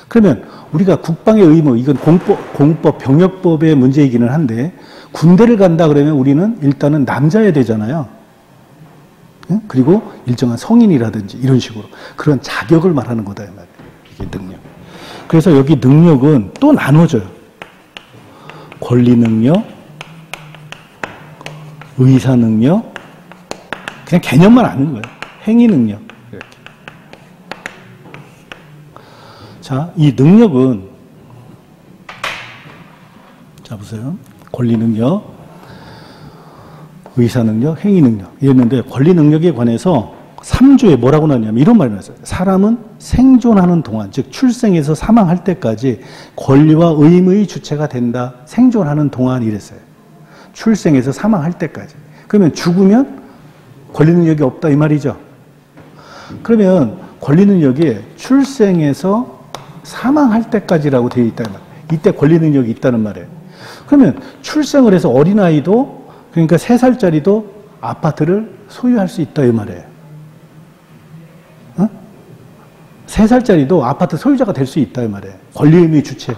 그러면 우리가 국방의 의무, 이건 공법, 병역법의 문제이기는 한데 군대를 간다 그러면 우리는 일단은 남자여야 되잖아요. 그리고 일정한 성인이라든지 이런 식으로 그런 자격을 말하는 거다 이 말이에요. 이게 능력. 그래서 여기 능력은 또 나눠져요. 권리 능력, 의사 능력, 그냥 개념만 아는 거예요. 행위 능력. 이렇게. 자, 이 능력은 자 보세요. 권리 능력, 의사 능력, 행위 능력 이랬는데 권리 능력에 관해서 3조에 뭐라고 나왔냐면 이런 말이 나왔어요. 사람은 생존하는 동안, 즉 출생에서 사망할 때까지 권리와 의무의 주체가 된다. 생존하는 동안 이랬어요. 출생에서 사망할 때까지. 그러면 죽으면 권리 능력이 없다 이 말이죠. 그러면 권리 능력이 출생에서 사망할 때까지라고 되어 있다 이 말이에요. 이때 권리 능력이 있다는 말이에요. 그러면 출생을 해서 어린아이도 그러니까 3살짜리도 아파트를 소유할 수 있다 이 말이에요. 3살짜리도 아파트 소유자가 될 수 있다 이 말이에요. 권리 의무의 주체,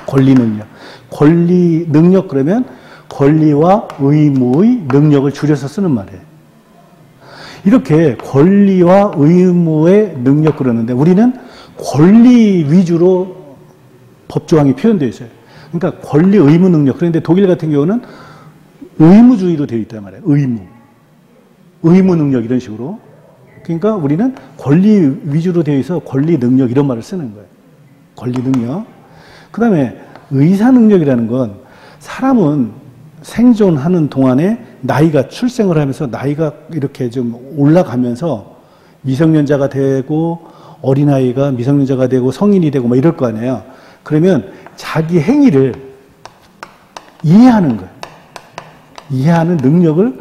권리 능력. 권리 능력 그러면 권리와 의무의 능력을 줄여서 쓰는 말이에요. 이렇게 권리와 의무의 능력 그러는데 우리는 권리 위주로 법조항이 표현되어 있어요. 그러니까 권리, 의무, 능력. 그런데 독일 같은 경우는 의무주의로 되어 있단 말이에요. 의무 능력 이런 식으로. 그러니까 우리는 권리 위주로 되어 있어 권리 능력 이런 말을 쓰는 거예요. 권리 능력. 그 다음에 의사 능력이라는 건 사람은 생존하는 동안에 나이가 출생을 하면서 나이가 이렇게 좀 올라가면서 미성년자가 되고 어린아이가 미성년자가 되고 성인이 되고 뭐 이럴 거 아니에요. 그러면 자기 행위를 이해하는 거예요. 이해하는 능력을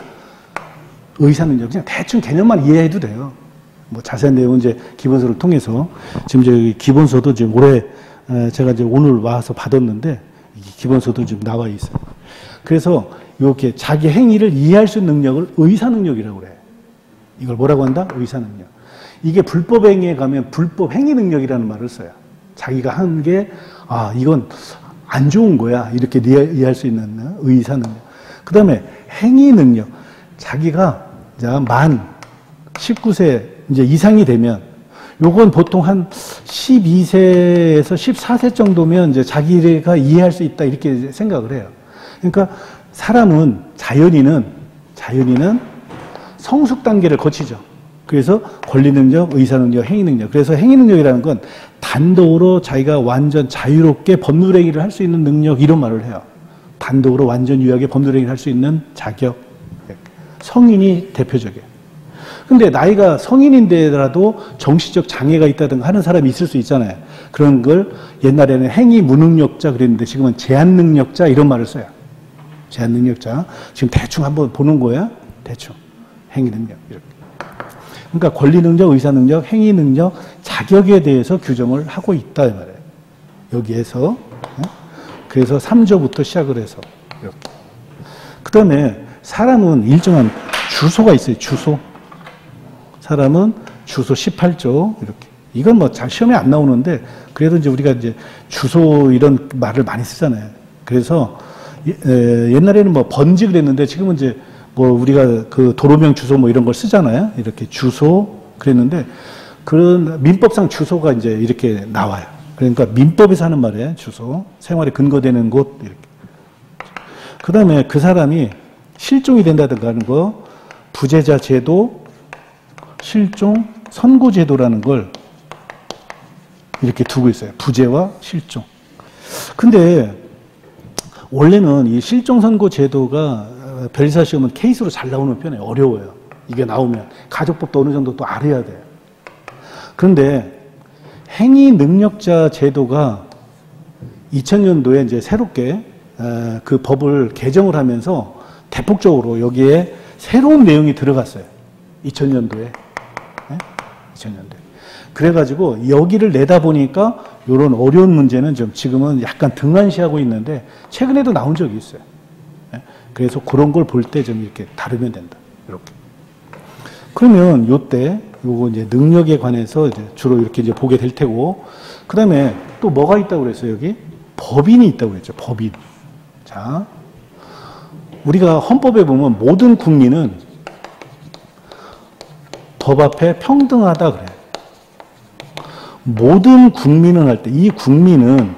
의사 능력, 그냥 대충 개념만 이해해도 돼요. 뭐 자세한 내용은 이제 기본서를 통해서 지금 이제 기본서도 지금 올해 제가 이제 오늘 와서 받았는데 기본서도 지금 나와 있어요. 그래서 이렇게 자기 행위를 이해할 수 있는 능력을 의사 능력이라고 그래. 이걸 뭐라고 한다? 의사 능력. 이게 불법 행위에 가면 불법 행위 능력이라는 말을 써요. 자기가 한 게 이건 안 좋은 거야. 이렇게 이해할 수 있는 의사 능력. 그 다음에 행위 능력. 자기가 만 19세 이제 이상이 되면 요건 보통 한 12세에서 14세 정도면 이제 자기가 이해할 수 있다 이렇게 생각을 해요. 그러니까 사람은 자연인은 성숙 단계를 거치죠. 그래서 권리 능력, 의사 능력, 행위 능력. 그래서 행위 능력이라는 건 단독으로 자기가 완전 자유롭게 법률 행위를 할 수 있는 능력 이런 말을 해요. 단독으로 완전 유효하게 법률 행위를 할 수 있는 자격. 성인이 대표적이에요. 근데 나이가 성인인데라도 정신적 장애가 있다든가 하는 사람이 있을 수 있잖아요. 그런 걸 옛날에는 행위 무능력자 그랬는데 지금은 제한 능력자 이런 말을 써요. 제한 능력자. 지금 대충 한번 보는 거야. 대충. 행위 능력. 이렇게. 그러니까 권리 능력, 의사 능력, 행위 능력, 자격에 대해서 규정을 하고 있다 이 말이에요. 여기에서. 그래서 3조부터 시작을 해서 이렇게. 그다음에 사람은 일정한 주소가 있어요. 주소. 사람은 주소 18조 이렇게. 이건 뭐 잘 시험에 안 나오는데 그래도 이제 우리가 이제 주소 이런 말을 많이 쓰잖아요. 그래서 옛날에는 뭐 번지 그랬는데 지금은 이제 뭐 우리가 그 도로명 주소 뭐 이런 걸 쓰잖아요. 이렇게 주소 그랬는데 그런 민법상 주소가 이제 이렇게 나와요. 그러니까 민법에서 하는 말이에요. 주소. 생활에 근거되는 곳 이렇게. 그다음에 그 사람이 실종이 된다든가 하는 거 부재자 제도 실종, 선고제도라는 걸 이렇게 두고 있어요. 부재와 실종. 근데 원래는 이 실종 선고제도가 변리사 시험은 케이스로 잘 나오는 편이에요. 어려워요. 이게 나오면 가족법도 어느 정도 또 알아야 돼요. 그런데 행위 능력자 제도가 2000년도에 이제 새롭게 그 법을 개정을 하면서 대폭적으로 여기에 새로운 내용이 들어갔어요. 2000년도에. 2000년대. 그래가지고 여기를 내다보니까 이런 어려운 문제는 좀 지금은 약간 등한시하고 있는데 최근에도 나온 적이 있어요. 그래서 그런 걸 볼 때 좀 이렇게 다루면 된다. 이렇게. 그러면 요때 요거 이제 능력에 관해서 이제 주로 이렇게 이제 보게 될 테고 그 다음에 또 뭐가 있다고 그랬어요 여기? 법인이 있다고 그랬죠. 법인. 자, 우리가 헌법에 보면 모든 국민은 법 앞에 평등하다 그래요. 모든 국민은 할 때 이 국민은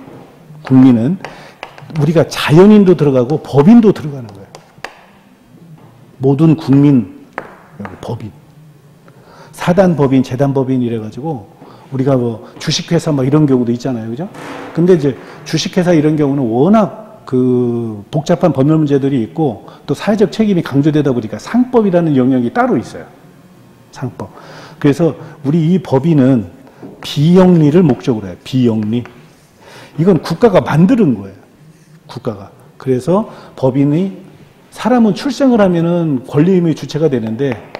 우리가 자연인도 들어가고 법인도 들어가는 거예요. 모든 국민 법인. 사단법인, 재단법인 이래가지고 우리가 뭐 주식회사 막 이런 경우도 있잖아요. 그죠? 근데 이제 주식회사 이런 경우는 워낙 그 복잡한 법률 문제들이 있고 또 사회적 책임이 강조되다 보니까 상법이라는 영역이 따로 있어요. 상법. 그래서 우리 이 법인은 비영리를 목적으로 해요. 비영리. 이건 국가가 만드는 거예요. 국가가. 그래서 법인이 사람은 출생을 하면은 권리 의무의 주체가 되는데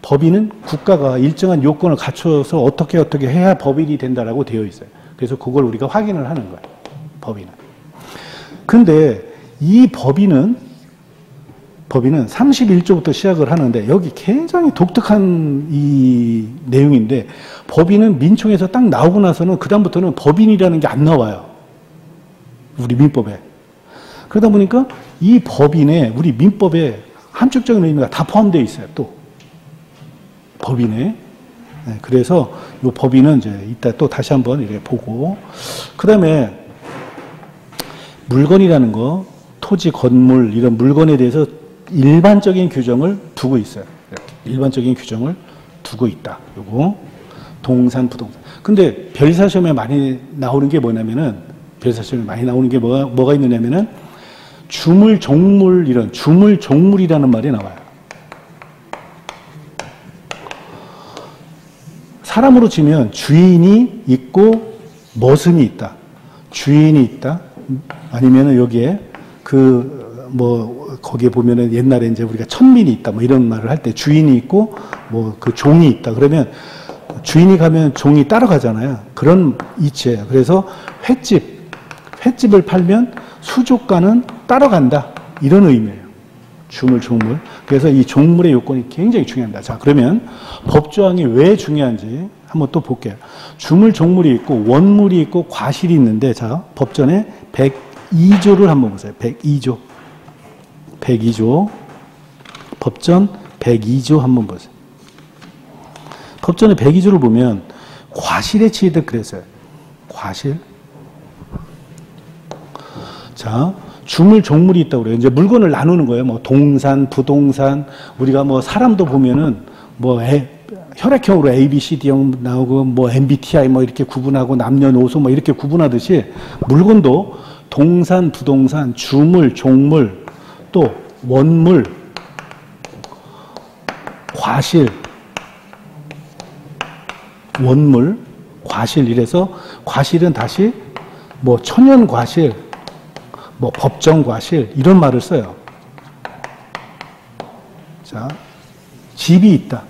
법인은 국가가 일정한 요건을 갖춰서 어떻게 해야 법인이 된다라고 되어 있어요. 그래서 그걸 우리가 확인을 하는 거예요. 법인은. 근데 이 법인은 31조부터 시작을 하는데 여기 굉장히 독특한 이 내용인데 법인은 민총에서 딱 나오고 나서는 그다음부터는 법인이라는 게 안 나와요. 우리 민법에. 그러다 보니까 이 법인에 우리 민법에 함축적인 의미가 다 포함되어 있어요. 또 법인에. 네, 그래서 이 법인은 이제 이따 또 다시 한번 이렇게 보고 그 다음에 물건이라는 거 토지, 건물 이런 물건에 대해서 일반적인 규정을 두고 있어요. 이렇게. 일반적인 규정을 두고 있다. 요거 동산, 부동산. 근데 변리사 시험에 많이 나오는 게 뭐냐면은 변리사 시험에 많이 나오는 게 뭐가 있느냐면은 주물, 종물 이런 주물, 종물이라는 말이 나와요. 사람으로 치면 주인이 있고 머슴이 있다. 주인이 있다. 아니면은 여기에 거기에 보면은 옛날에 이제 우리가 천민이 있다 뭐 이런 말을 할 때 주인이 있고 뭐 그 종이 있다 그러면 주인이 가면 종이 따라가잖아요. 그런 이치예요. 그래서 횟집을 팔면 수족관은 따라간다 이런 의미예요. 주물, 종물. 그래서 이 종물의 요건이 굉장히 중요합니다. 자, 그러면 법조항이 왜 중요한지 한번 또 볼게요. 주물, 종물이 있고 원물이 있고 과실이 있는데 자, 법전에 102조를 한번 보세요. 102조. 102조. 법전 102조 한번 보세요. 법전의 102조를 보면 과실에 치이듯 그랬어요. 과실. 자, 주물, 종물이 있다고 그래요. 이제 물건을 나누는 거예요. 뭐 동산, 부동산, 우리가 뭐 사람도 보면은 뭐 혈액형으로 A, B, C, D형 나오고 뭐 MBTI 뭐 이렇게 구분하고 남녀노소 뭐 이렇게 구분하듯이 물건도 동산, 부동산, 주물, 종물, 또 원물, 과실, 원물, 과실 이래서 과실은 다시 뭐 천연과실, 뭐 법정과실 이런 말을 써요. 자, 집이 있다.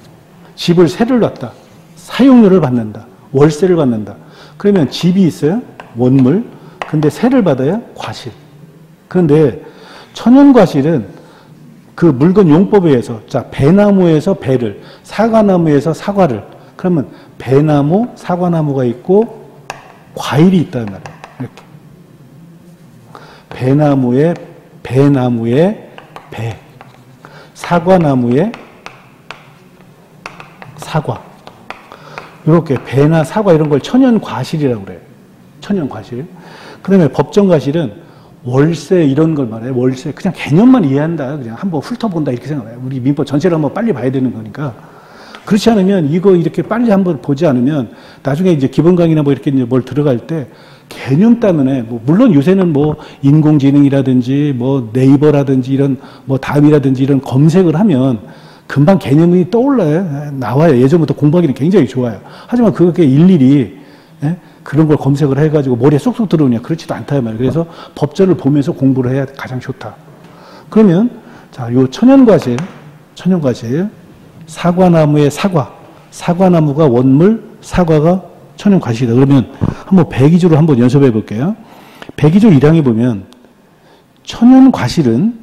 집을 세를 놨다. 사용료를 받는다. 월세를 받는다. 그러면 집이 있어요. 원물. 근데 세를 받아야 과실. 그런데 천연과실은 그 물건 용법에 의해서 자, 배나무에서 배를, 사과나무에서 사과를 그러면 배나무, 사과나무가 있고 과일이 있다는 말이에요. 이렇게. 배나무에 배, 사과나무에 사과. 이렇게 배나 사과 이런 걸 천연과실이라고 그래요. 천연과실. 그 다음에 법정과실은 월세 이런 걸 말해요. 월세. 그냥 개념만 이해한다. 그냥 한번 훑어본다. 이렇게 생각해요. 우리 민법 전체를 한번 빨리 봐야 되는 거니까. 그렇지 않으면 이거 이렇게 빨리 한번 보지 않으면 나중에 이제 기본 강의나 뭐 이렇게 이제 뭘 들어갈 때 개념 때문에 뭐 물론 요새는 뭐 인공지능이라든지 뭐 네이버라든지 이런 뭐 다음이라든지 이런 검색을 하면 금방 개념이 떠올라요. 나와요. 예전부터 공부하기는 굉장히 좋아요. 하지만 그게 일일이 그런 걸 검색을 해가지고 머리에 쏙쏙 들어오냐 그렇지도 않다 말이에요. 그래서 법전을 보면서 공부를 해야 가장 좋다. 그러면 자, 요 천연과실 사과나무의 사과나무가 원물, 사과가 천연과실이다. 그러면 한번 102조로 한번 연습해 볼게요. 102조 1항에 보면 천연과실은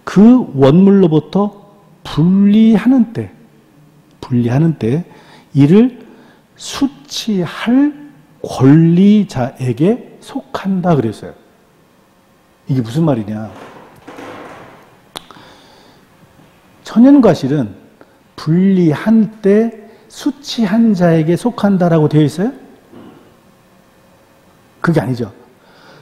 그 원물로부터 분리하는 때 이를 수취할 권리자에게 속한다 그랬어요. 이게 무슨 말이냐? 천연과실은 분리한 때 수취한 자에게 속한다라고 되어 있어요? 그게 아니죠.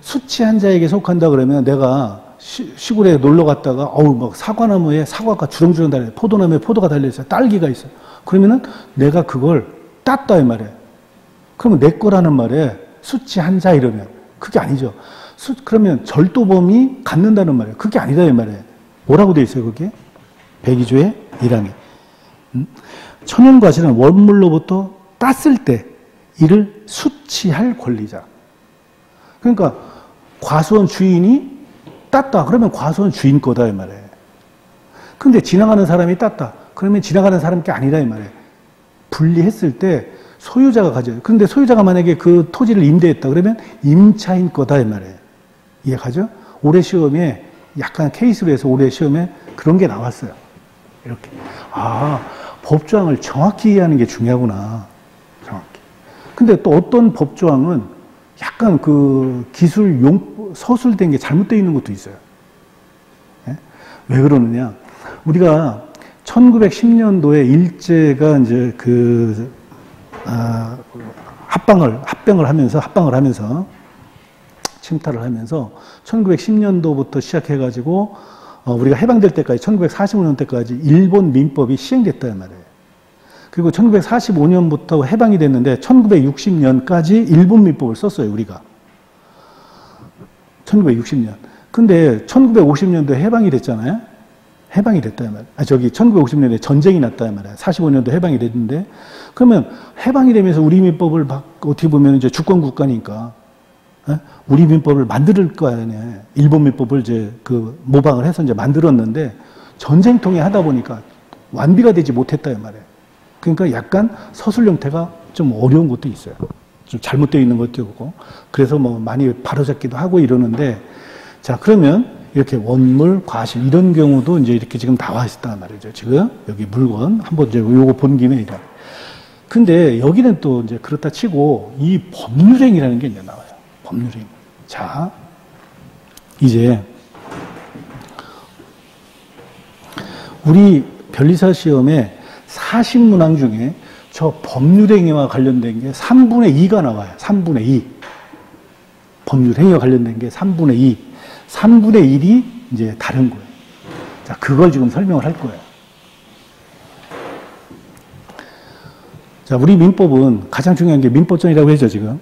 수취한 자에게 속한다 그러면 내가 시골에 놀러 갔다가 막 사과나무에 사과가 주렁주렁 달려, 포도나무에 포도가 달려 있어요. 딸기가 있어요. 그러면은 내가 그걸 땄다 이 말이에요. 그러면 내 거라는 말에 수취한 자 이러면 그게 아니죠. 그러면 절도범이 갖는다는 말이에요. 그게 아니다 이 말이에요. 뭐라고 되어 있어요 그게? 102조의 1항에. 천연과실은 원물로부터 땄을 때 이를 수취할 권리자. 그러니까 과수원 주인이 땄다. 그러면 과수원 주인 거다 이 말이에요. 근데 지나가는 사람이 땄다. 그러면 지나가는 사람 게 아니다 이 말이에요. 분리했을 때 소유자가 가져요. 그런데 소유자가 만약에 그 토지를 임대했다. 그러면 임차인 거다 이 말이에요. 이해가죠? 올해 시험에 약간 케이스로 해서 올해 시험에 그런 게 나왔어요. 이렇게. 법조항을 정확히 이해하는 게 중요하구나. 정확히. 근데 또 어떤 법조항은 약간 그 기술 서술된 게 잘못되어 있는 것도 있어요. 예? 왜 그러느냐? 우리가 1910년도에 일제가 이제 합병을 하면서 침탈을 하면서 1910년도부터 시작해가지고 우리가 해방될 때까지 1945년 때까지 일본 민법이 시행됐단 말이에요. 그리고 1945년부터 해방이 됐는데 1960년까지 일본 민법을 썼어요, 우리가. 1960년. 근데 1950년도에 해방이 됐잖아요. 해방이 됐단 말이에요. 1950년에 전쟁이 났단 말이에요. 45년도 해방이 됐는데 그러면 해방이 되면서 우리 민법을 어떻게 보면 이제 주권 국가니까 우리 민법을 만들 거 아니에요. 일본 민법을 이제 그 모방을 해서 이제 만들었는데 전쟁통에 하다 보니까 완비가 되지 못했다 이 말이에요. 그러니까 약간 서술 형태가 좀 어려운 것도 있어요. 좀 잘못되어 있는 것도 있고. 그래서 뭐 많이 바로잡기도 하고 이러는데, 자, 그러면 이렇게 원물, 과실 이런 경우도 이제 이렇게 지금 나와 있었단 말이죠. 지금 여기 물건 한번 이제 요거 본 김에 이래. 근데 여기는 또 이제 그렇다 치고 이 법률행위라는 게 이제 나와요. 법률행위. 자, 이제 우리 변리사 시험에 사식문항 중에 저 법률행위와 관련된 게 3분의 2가 나와요. 3분의 2. 법률행위와 관련된 게 3분의 2. 3분의 1이 이제 다른 거예요. 자, 그걸 지금 설명을 할 거예요. 자, 우리 민법은 가장 중요한 게 민법전이라고 해죠, 지금.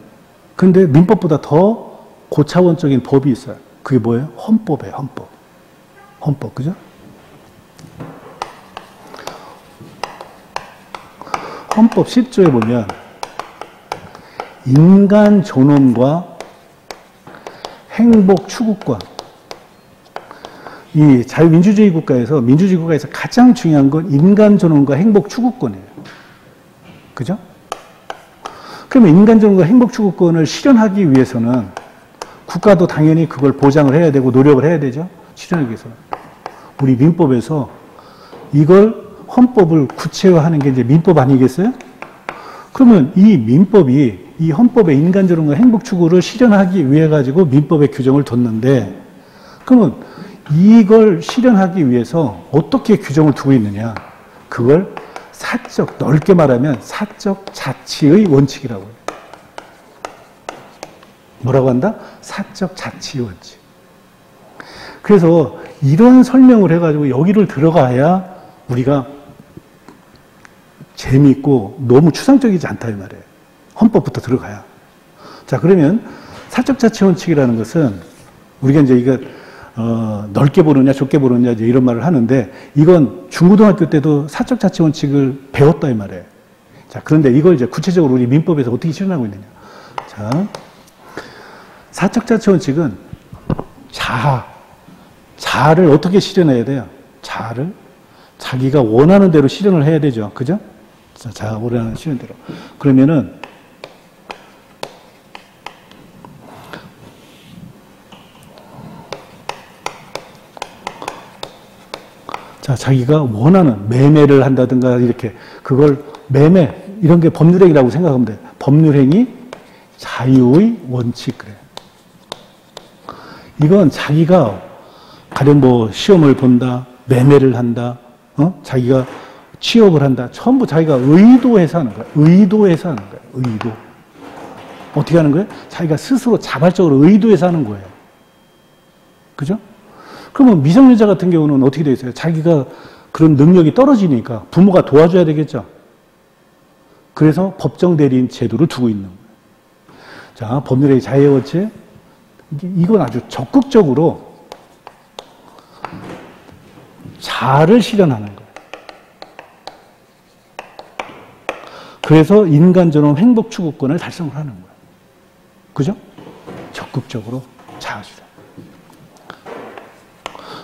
근데 민법보다 더 고차원적인 법이 있어요. 그게 뭐예요? 헌법이에요, 헌법. 헌법, 그죠? 헌법 10조에 보면 인간 존엄과 행복 추구권. 이 자유민주주의 국가에서, 민주주의 국가에서 가장 중요한 건 인간 존엄과 행복 추구권이에요. 그죠? 그러면 인간 존엄과 행복 추구권을 실현하기 위해서는 국가도 당연히 그걸 보장을 해야 되고 노력을 해야 되죠. 실현하기 위해서는. 우리 민법에서 이걸 헌법을 구체화하는 게 이제 민법 아니겠어요? 그러면 이 민법이 이 헌법의 인간 존엄과 행복 추구를 실현하기 위해 가지고 민법의 규정을 뒀는데, 그러면 이걸 실현하기 위해서 어떻게 규정을 두고 있느냐? 그걸 사적, 넓게 말하면 사적 자치의 원칙이라고 해요. 뭐라고 한다? 사적 자치의 원칙. 그래서 이런 설명을 해가지고 여기를 들어가야 우리가 재미있고 너무 추상적이지 않다 이 말이에요. 헌법부터 들어가야. 자, 그러면 사적 자치 원칙이라는 것은 우리가 이제 이거 넓게 보느냐 좁게 보느냐 이제 이런 말을 하는데, 이건 중고등학교 때도 사적 자치 원칙을 배웠다 이 말이에요. 자, 그런데 이걸 이제 구체적으로 우리 민법에서 어떻게 실현하고 있느냐? 자, 사적 자치 원칙은 자아를 어떻게 실현해야 돼요? 자아를 자기가 원하는 대로 실현을 해야 되죠. 그죠? 자, 원하는 실현대로. 그러면은 자, 자기가 원하는 매매를 한다든가 이렇게 그걸 매매 이런 게 법률행위라고 생각하면 돼. 법률행위 자유의 원칙 그래. 이건 자기가 가령 뭐 시험을 본다, 매매를 한다, 자기가 취업을 한다. 전부 자기가 의도해서 하는 거야. 의도해서 하는 거야. 의도. 어떻게 하는 거예요? 자기가 스스로 자발적으로 의도해서 하는 거예요. 그죠? 그러면 미성년자 같은 경우는 어떻게 되어 있어요? 자기가 그런 능력이 떨어지니까 부모가 도와줘야 되겠죠. 그래서 법정 대리인 제도를 두고 있는 거예요. 자, 법률의 자유의 원칙. 이건 아주 적극적으로 자아를 실현하는 거예요. 그래서 인간 존엄 행복 추구권을 달성을 하는 거예요. 그죠? 적극적으로 자아 실현.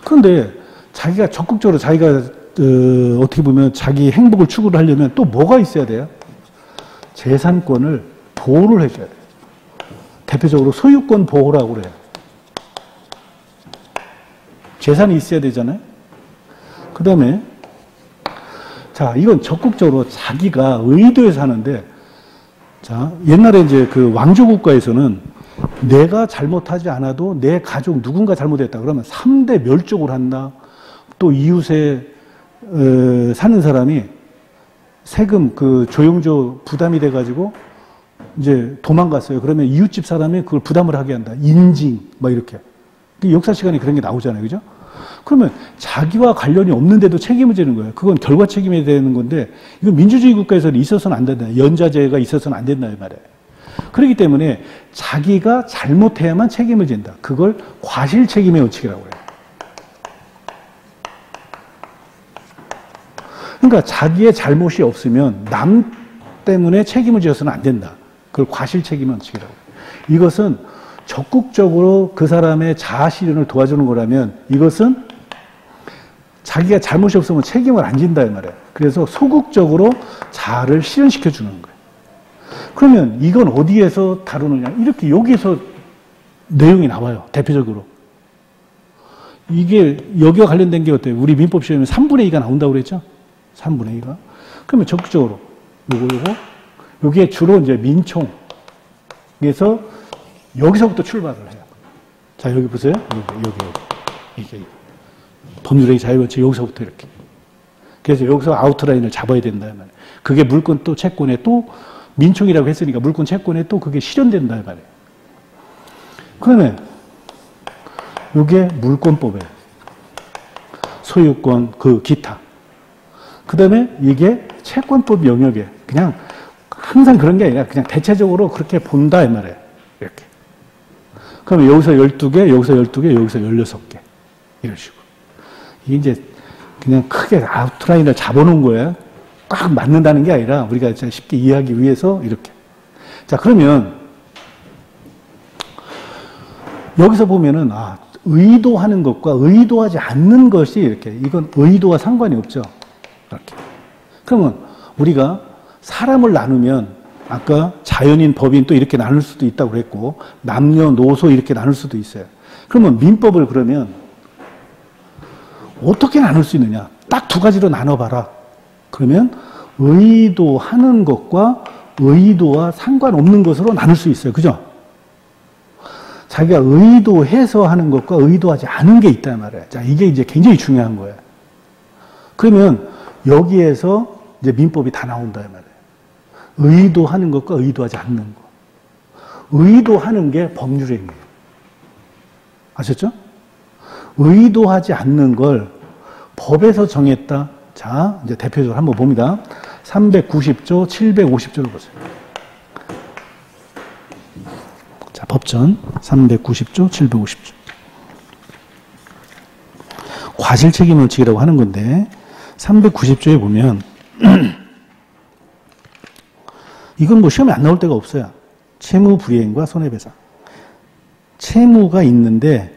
그런데 자기가 적극적으로 자기가 어떻게 보면 자기 행복을 추구를 하려면 또 뭐가 있어야 돼요? 재산권을 보호를 해줘야 돼요. 대표적으로 소유권 보호라고 그래요. 재산이 있어야 되잖아요. 그 다음에 자, 이건 적극적으로 자기가 의도해서 하는데, 자, 옛날에 이제 그 왕조국가에서는 내가 잘못하지 않아도 내 가족 누군가 잘못했다 그러면 3대 멸족을 한다. 또 이웃에 사는 사람이 세금 그 조용조 부담이 돼가지고 이제 도망갔어요. 그러면 이웃집 사람이 그걸 부담을 하게 한다. 인징 막 이렇게. 역사 시간에 그런 게 나오잖아요, 그죠? 그러면 자기와 관련이 없는데도 책임을 지는 거예요. 그건 결과 책임이 되는 건데, 이건 민주주의 국가에서는 있어서는 안 된다. 연좌제가 있어서는 안 된다 이 말이에요. 그렇기 때문에 자기가 잘못해야만 책임을 진다. 그걸 과실 책임의 원칙이라고 해요. 그러니까 자기의 잘못이 없으면 남 때문에 책임을 지어서는 안 된다. 그걸 과실 책임의 원칙이라고 해요. 이것은 적극적으로 그 사람의 자아 실현을 도와주는 거라면 이것은 자기가 잘못이 없으면 책임을 안 진다 이 말이에요. 그래서 소극적으로 자아를 실현시켜 주는 거예요. 그러면 이건 어디에서 다루느냐? 이렇게 여기서 내용이 나와요. 대표적으로. 이게 여기와 관련된 게 어때요? 우리 민법 시험에 3분의 2가 나온다고 그랬죠? 3분의 2가. 그러면 적극적으로 요거 여기에 주로 이제 민총에서 여기서부터 출발을 해요. 자, 여기 보세요. 여기. 이게 법률행위 자유원칙 여기서부터 이렇게. 그래서 여기서 아웃라인을 잡아야 된다 말이에요. 그게 물권 또 채권에 또 민총이라고 했으니까 물권 채권에 또 그게 실현된다 말이에요. 그러면 이게 물권법에 소유권 그 기타. 그 다음에 이게 채권법 영역에 그냥 항상 그런 게 아니라 그냥 대체적으로 그렇게 본다 이 말이에요. 이렇게. 그러면 여기서 12개, 여기서 12개, 여기서 16개. 이런 식으로. 이게 이제 그냥 크게 아웃라인을 잡아놓은 거예요. 꽉 맞는다는 게 아니라 우리가 쉽게 이해하기 위해서 이렇게. 자, 그러면 여기서 보면은 의도하는 것과 의도하지 않는 것이 이렇게 이건 의도와 상관이 없죠. 이렇게. 그러면 우리가 사람을 나누면 아까 자연인, 법인 또 이렇게 나눌 수도 있다고 그랬고 남녀노소 이렇게 나눌 수도 있어요. 그러면 민법을 그러면 어떻게 나눌 수 있느냐? 딱 두 가지로 나눠봐라. 그러면 의도하는 것과 의도와 상관없는 것으로 나눌 수 있어요. 그죠? 자기가 의도해서 하는 것과 의도하지 않은 게 있단 말이에요. 자, 이게 이제 굉장히 중요한 거예요. 그러면 여기에서 이제 민법이 다 나온다 말이에요. 의도하는 것과 의도하지 않는 것. 의도하는 게 법률행위예요. 아셨죠? 의도하지 않는 걸 법에서 정했다. 자, 이제 대표적으로 한번 봅니다. 390조, 750조를 보세요. 자, 법전 390조, 750조. 과실 책임 원칙이라고 하는 건데 390조에 보면 이건 뭐 시험에 안 나올 데가 없어요. 채무 불이행과 손해배상. 채무가 있는데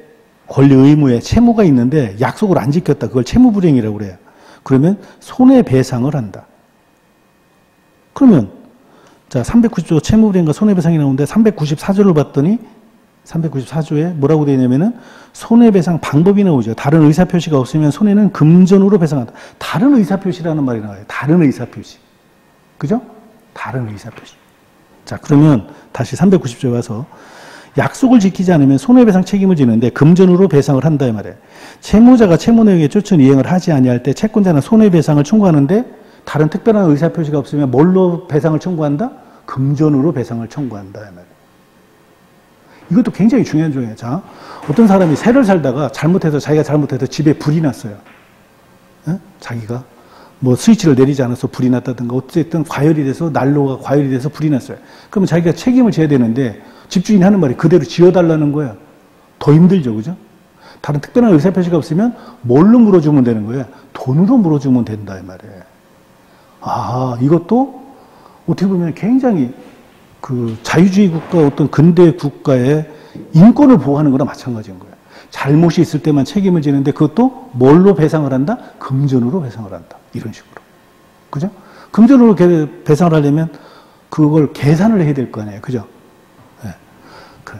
권리 의무에 채무가 있는데 약속을 안 지켰다. 그걸 채무 불이행이라고 그래요. 그러면 손해배상을 한다. 그러면 자, 390조 채무 불이행과 손해배상이 나오는데 394조를 봤더니 394조에 뭐라고 되어 있냐면은 손해배상 방법이 나오죠. 다른 의사표시가 없으면 손해는 금전으로 배상한다. 다른 의사표시라는 말이 나와요. 다른 의사표시. 그죠? 다른 의사표시. 자, 그러면 다시 390조에 와서 약속을 지키지 않으면 손해배상 책임을 지는데 금전으로 배상을 한다 이 말이에요. 채무자가 채무 내역에 쫓은 이행을 하지 아니할 때 채권자는 손해배상을 청구하는데 다른 특별한 의사표시가 없으면 뭘로 배상을 청구한다? 금전으로 배상을 청구한다 이 말이에요. 이것도 굉장히 중요한 조항이에요. 자, 어떤 사람이 새를 살다가 자기가 잘못해서 집에 불이 났어요. 에? 자기가 뭐 스위치를 내리지 않아서 불이 났다든가 어쨌든 과열이 돼서 난로가 과열이 돼서 불이 났어요. 그러면 자기가 책임을 져야 되는데 집주인이 하는 말이 그대로 지어달라는 거야. 더 힘들죠. 그죠? 다른 특별한 의사표시가 없으면 뭘로 물어주면 되는 거예요? 돈으로 물어주면 된다 이 말이에요. 이것도 어떻게 보면 굉장히 그 자유주의 국가 어떤 근대 국가의 인권을 보호하는 거랑 마찬가지인 거예요. 잘못이 있을 때만 책임을 지는데 그것도 뭘로 배상을 한다? 금전으로 배상을 한다. 이런 식으로. 그죠? 금전으로 배상을 하려면 그걸 계산을 해야 될 거 아니에요. 그죠? 네. 그래.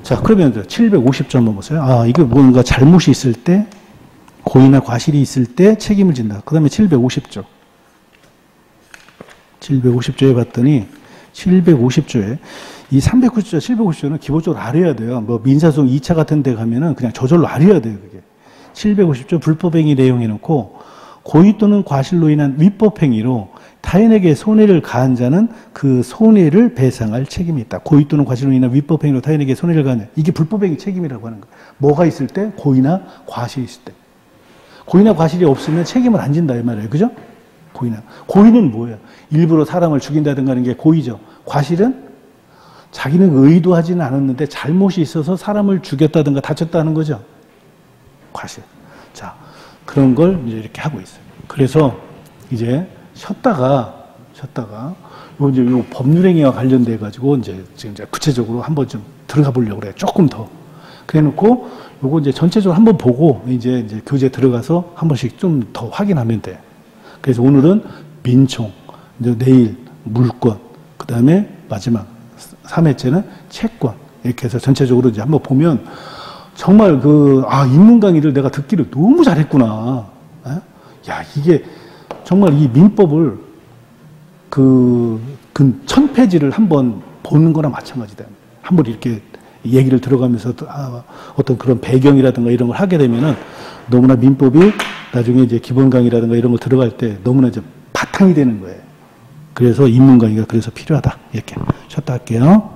자, 그러면 750조 한번 보세요. 이게 뭔가 잘못이 있을 때, 고의나 과실이 있을 때 책임을 진다. 그 다음에 750조. 750조에 봤더니 750조에 이 390조, 750조는 기본적으로 알아야 돼요. 뭐 민사소송 2차 같은 데 가면은 그냥 저절로 알아야 돼요, 그게. 750조 불법행위 내용해놓고 고의 또는 과실로 인한 위법행위로 타인에게 손해를 가한 자는 그 손해를 배상할 책임이 있다. 고의 또는 과실로 인한 위법행위로 타인에게 손해를 가한 자. 이게 불법행위 책임이라고 하는 거예요. 뭐가 있을 때? 고의나 과실이 있을 때. 고의나 과실이 없으면 책임을 안 진다 이 말이에요. 그죠? 고의는 뭐예요? 일부러 사람을 죽인다든가 하는 게 고의죠. 과실은 자기는 의도하지는 않았는데 잘못이 있어서 사람을 죽였다든가 다쳤다는 거죠. 과실. 자, 그런 걸 이제 이렇게 하고 있어요. 그래서 이제 쉬었다가 요 법률행위와 관련돼 가지고 이제 지금 구체적으로 한번 좀 들어가 보려고 그래요. 조금 더. 그래 놓고 요거 이제 전체적으로 한번 보고 이제 교재 들어가서 한 번씩 좀 더 확인하면 돼. 그래서 오늘은 민총, 이제 내일 물권, 그 다음에 마지막 3회째는 채권. 이렇게 해서 전체적으로 이제 한번 보면 정말 입문 강의를 내가 듣기를 너무 잘했구나. 에? 야, 이게 정말 이 민법을 그 1000페이지를 한번 보는 거나 마찬가지다. 한번 이렇게 얘기를 들어가면서 어떤 그런 배경이라든가 이런 걸 하게 되면은 너무나 민법이 나중에 이제 기본 강의라든가 이런 거 들어갈 때 너무나 이제 바탕이 되는 거예요. 그래서 입문 강의가 그래서 필요하다. 이렇게 쉬었다 할게요.